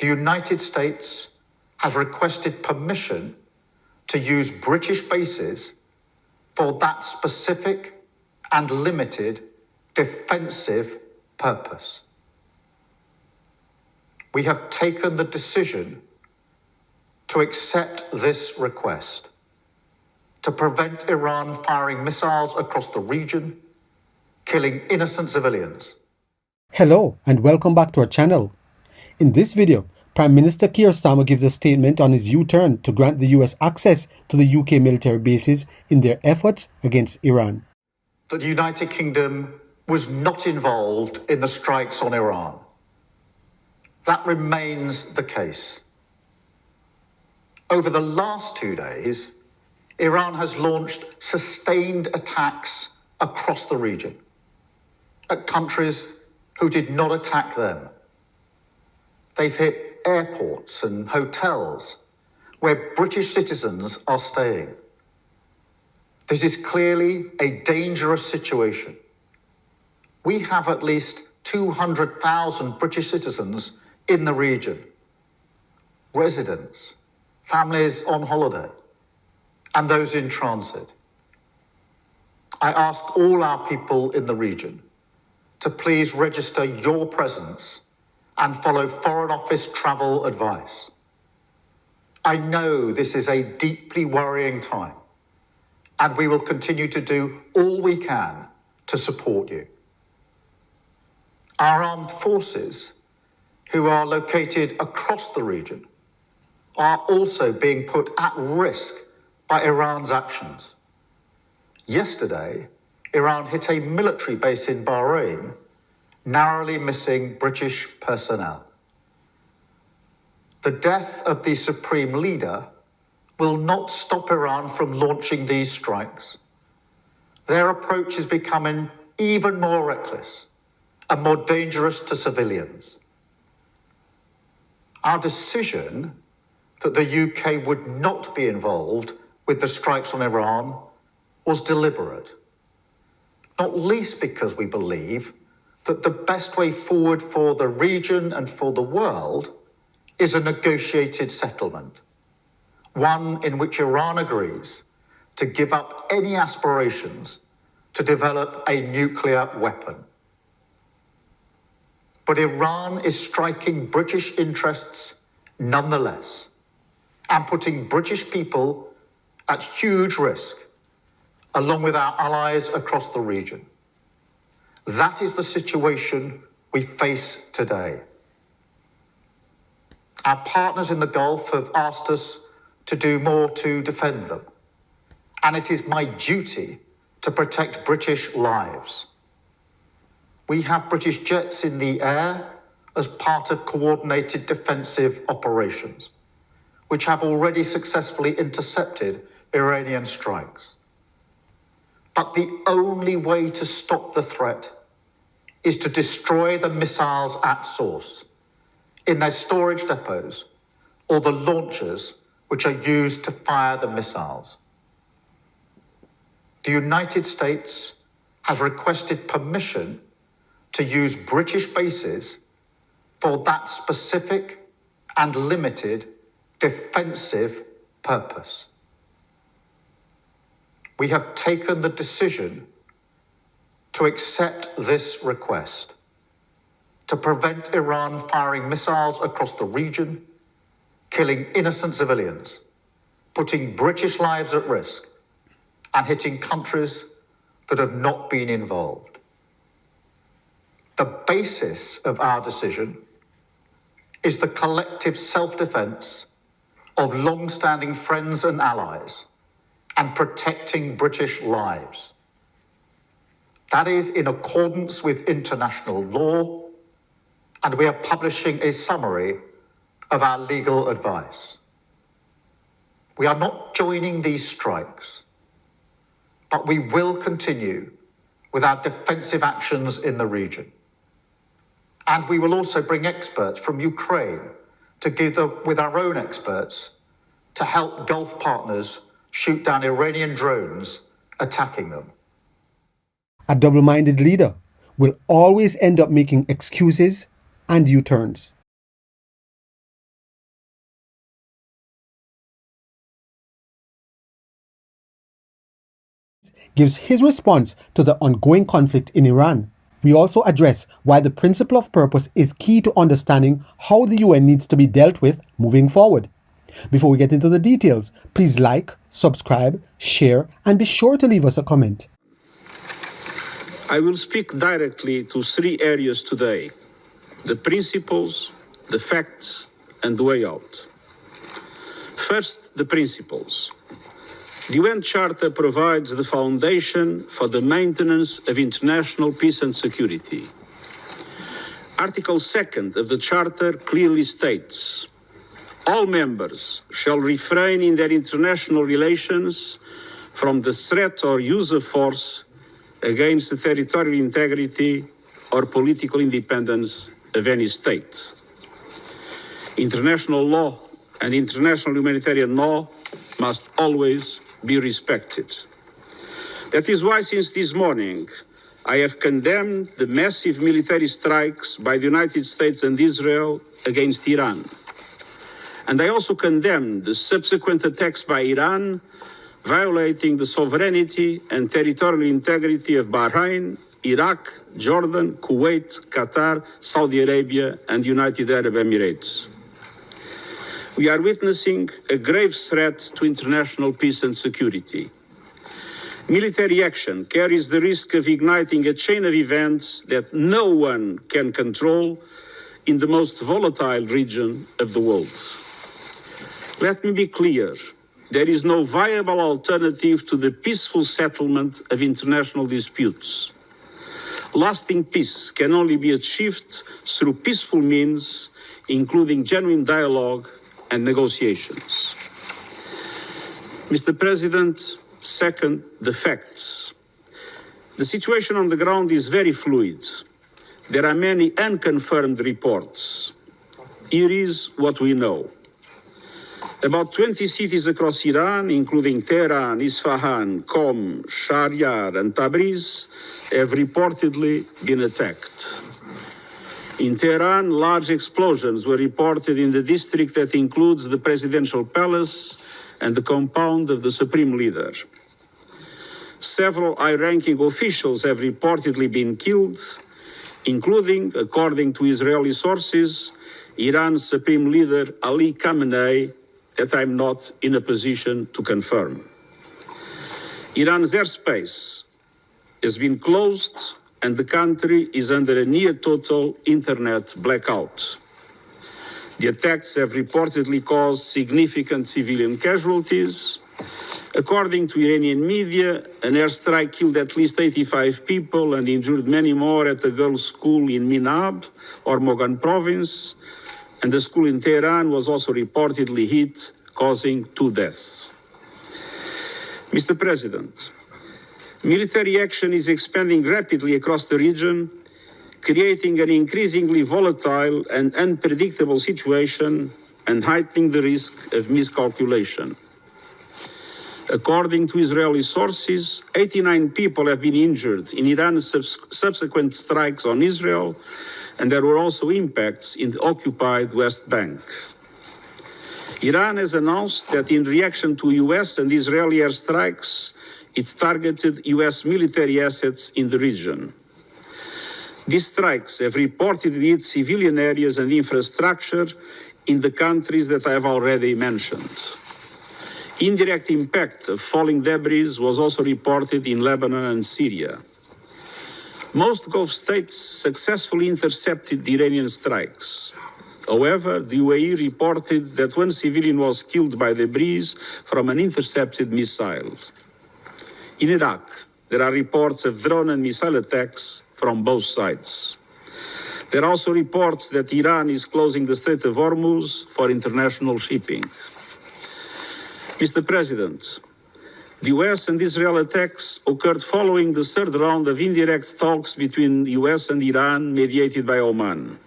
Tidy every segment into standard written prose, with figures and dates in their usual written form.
the United States has requested permission to use British bases for that specific and limited defensive purpose. We have taken the decision to accept this request to prevent Iran firing missiles across the region, killing innocent civilians. Hello and welcome back to our channel. In this video, Prime Minister Keir Starmer gives a statement on his U-turn to grant the US access to the UK military bases in their efforts against Iran. The United Kingdom was not involved in the strikes on Iran. That remains the case. Over the last 2 days, Iran has launched sustained attacks across the region at countries who did not attack them. They've hit airports and hotels where British citizens are staying. This is clearly a dangerous situation. We have at least 200,000 British citizens in the region, residents, families on holiday, and those in transit. I ask all our people in the region to please register your presence and follow Foreign Office travel advice. I know this is a deeply worrying time, and we will continue to do all we can to support you. Our armed forces, who are located across the region, are also being put at risk by Iran's actions. Yesterday, Iran hit a military base in Bahrain, narrowly missing British personnel. The death of the supreme leader will not stop Iran from launching these strikes. Their approach is becoming even more reckless and more dangerous to civilians. Our decision that the UK would not be involved with the strikes on Iran was deliberate, not least because we believe that the best way forward for the region and for the world is a negotiated settlement, one in which Iran agrees to give up any aspirations to develop a nuclear weapon. But Iran is striking British interests nonetheless, and putting British people at huge risk, along with our allies across the region. That is the situation we face today. Our partners in the Gulf have asked us to do more to defend them, and it is my duty to protect British lives. We have British jets in the air as part of coordinated defensive operations, which have already successfully intercepted Iranian strikes. But the only way to stop the threat is to destroy the missiles at source, in their storage depots, or the launchers which are used to fire the missiles. The United States has requested permission to use British bases for that specific and limited defensive purpose. We have taken the decision to accept this request to prevent Iran firing missiles across the region, killing innocent civilians, putting British lives at risk, and hitting countries that have not been involved. The basis of our decision is the collective self-defense of long-standing friends and allies and protecting British lives. That is in accordance with international law, and we are publishing a summary of our legal advice. We are not joining these strikes, but we will continue with our defensive actions in the region. And we will also bring experts from Ukraine together with our own experts to help Gulf partners shoot down Iranian drones attacking them. A double-minded leader will always end up making excuses and U-turns. gives his response to the ongoing conflict in Iran. We also address why the principle of purpose is key to understanding how the UN needs to be dealt with moving forward. Before we get into the details, please like, subscribe, share, and be sure to leave us a comment. I will speak directly to three areas today: the principles, the facts, and the way out. First, the principles. The UN Charter provides the foundation for the maintenance of international peace and security. Article 2 of the Charter clearly states, all members shall refrain in their international relations from the threat or use of force against the territorial integrity or political independence of any state. International law and international humanitarian law must always be respected. That is why, since this morning, I have condemned the massive military strikes by the United States and Israel against Iran. And I also condemned the subsequent attacks by Iran, violating the sovereignty and territorial integrity of Bahrain, Iraq, Jordan, Kuwait, Qatar, Saudi Arabia, and the United Arab Emirates. We are witnessing a grave threat to international peace and security. Military action carries the risk of igniting a chain of events that no one can control in the most volatile region of the world. Let me be clear. There is no viable alternative to the peaceful settlement of international disputes. Lasting peace can only be achieved through peaceful means, including genuine dialogue and negotiations. Mr. President, second, the facts. The situation on the ground is very fluid. There are many unconfirmed reports. Here is what we know. About 20 cities across Iran, including Tehran, Isfahan, Qom, Shahryar, and Tabriz, have reportedly been attacked. In Tehran, large explosions were reported in the district that includes the presidential palace and the compound of the supreme leader. Several high-ranking officials have reportedly been killed, including, according to Israeli sources, Iran's supreme leader Ali Khamenei, that I'm not in a position to confirm. Iran's airspace has been closed and the country is under a near-total internet blackout. The attacks have reportedly caused significant civilian casualties. According to Iranian media, an airstrike killed at least 85 people and injured many more at a girls' school in Minab, or Mogan province, and the school in Tehran was also reportedly hit, causing 2 deaths. Mr. President, military action is expanding rapidly across the region, creating an increasingly volatile and unpredictable situation and heightening the risk of miscalculation. According to Israeli sources, 89 people have been injured in Iran's subsequent strikes on Israel, and there were also impacts in the occupied West Bank. Iran has announced that in reaction to US and Israeli airstrikes, it targeted US military assets in the region. These strikes have reportedly hit civilian areas and infrastructure in the countries that I have already mentioned. Indirect impact of falling debris was also reported in Lebanon and Syria. Most Gulf states successfully intercepted the Iranian strikes. However, the UAE reported that 1 civilian was killed by debris from an intercepted missile. In Iraq, there are reports of drone and missile attacks from both sides. There are also reports that Iran is closing the Strait of Hormuz for international shipping. Mr. President, the US and Israel attacks occurred following the third round of indirect talks between the US and Iran, mediated by Oman.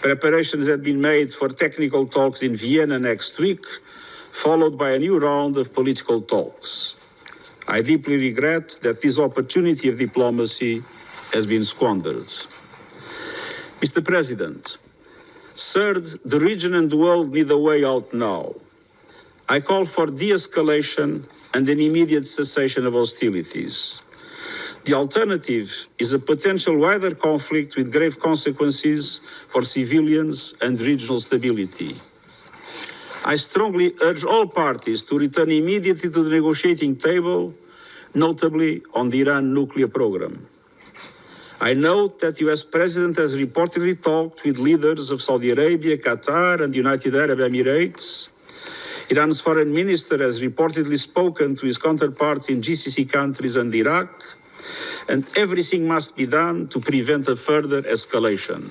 Preparations had been made for technical talks in Vienna next week, followed by a new round of political talks. I deeply regret that this opportunity of diplomacy has been squandered. Mr. President, third, the region and the world need a way out now. I call for de-escalation and an immediate cessation of hostilities. The alternative is a potential wider conflict with grave consequences for civilians and regional stability. I strongly urge all parties to return immediately to the negotiating table, notably on the Iran nuclear program. I note that the US President has reportedly talked with leaders of Saudi Arabia, Qatar, and the United Arab Emirates. Iran's foreign minister has reportedly spoken to his counterparts in GCC countries and Iraq, and everything must be done to prevent a further escalation.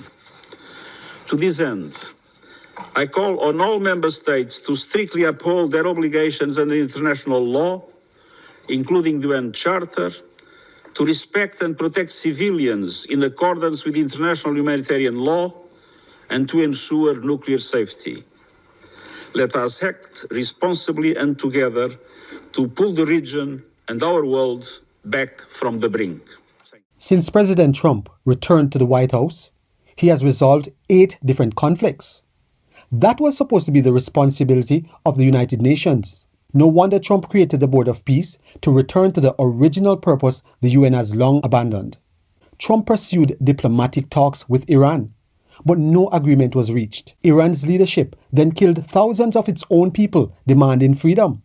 To this end, I call on all member states to strictly uphold their obligations under international law, including the UN Charter, to respect and protect civilians in accordance with international humanitarian law, and to ensure nuclear safety. Let us act responsibly and together to pull the region and our world back from the brink. Since President Trump returned to the White House, he has resolved 8 different conflicts. That was supposed to be the responsibility of the United Nations. No wonder Trump created the Board of Peace to return to the original purpose the UN has long abandoned. Trump pursued diplomatic talks with Iran, but no agreement was reached. Iran's leadership then killed thousands of its own people demanding freedom.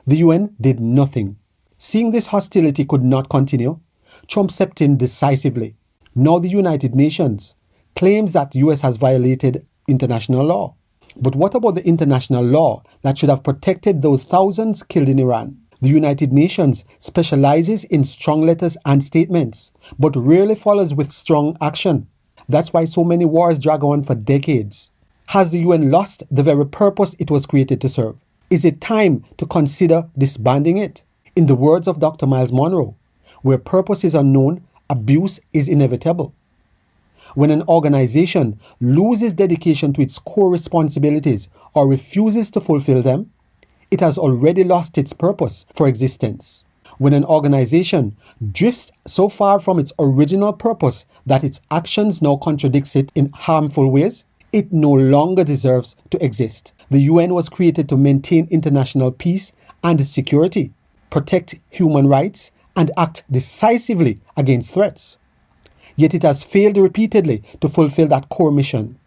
The UN did nothing. Seeing this hostility could not continue, Trump stepped in decisively. Now the United Nations claims that US has violated international law. But what about the international law that should have protected those thousands killed in Iran? The United Nations specializes in strong letters and statements, but rarely follows with strong action. That's why so many wars drag on for decades. Has the UN lost the very purpose it was created to serve? Is it time to consider disbanding it? In the words of Dr. Miles Monroe, where purpose is unknown, abuse is inevitable. When an organization loses dedication to its core responsibilities or refuses to fulfill them, it has already lost its purpose for existence. When an organization drifts so far from its original purpose that its actions now contradict it in harmful ways, it no longer deserves to exist. The UN was created to maintain international peace and security, protect human rights, and act decisively against threats. Yet it has failed repeatedly to fulfill that core mission.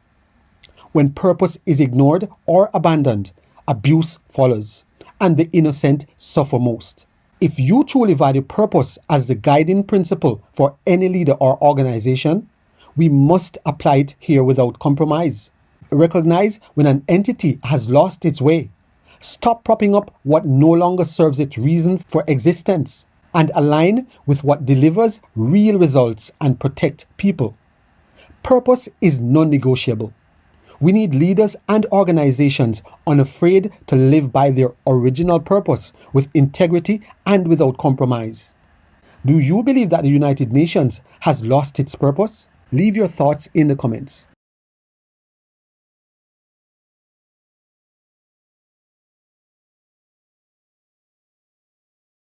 When purpose is ignored or abandoned, abuse follows, and the innocent suffer most. If you truly value purpose as the guiding principle for any leader or organization, we must apply it here without compromise. Recognize when an entity has lost its way. Stop propping up what no longer serves its reason for existence, and align with what delivers real results and protect people. Purpose is non-negotiable. We need leaders and organizations unafraid to live by their original purpose with integrity and without compromise. Do you believe that the United Nations has lost its purpose? Leave your thoughts in the comments.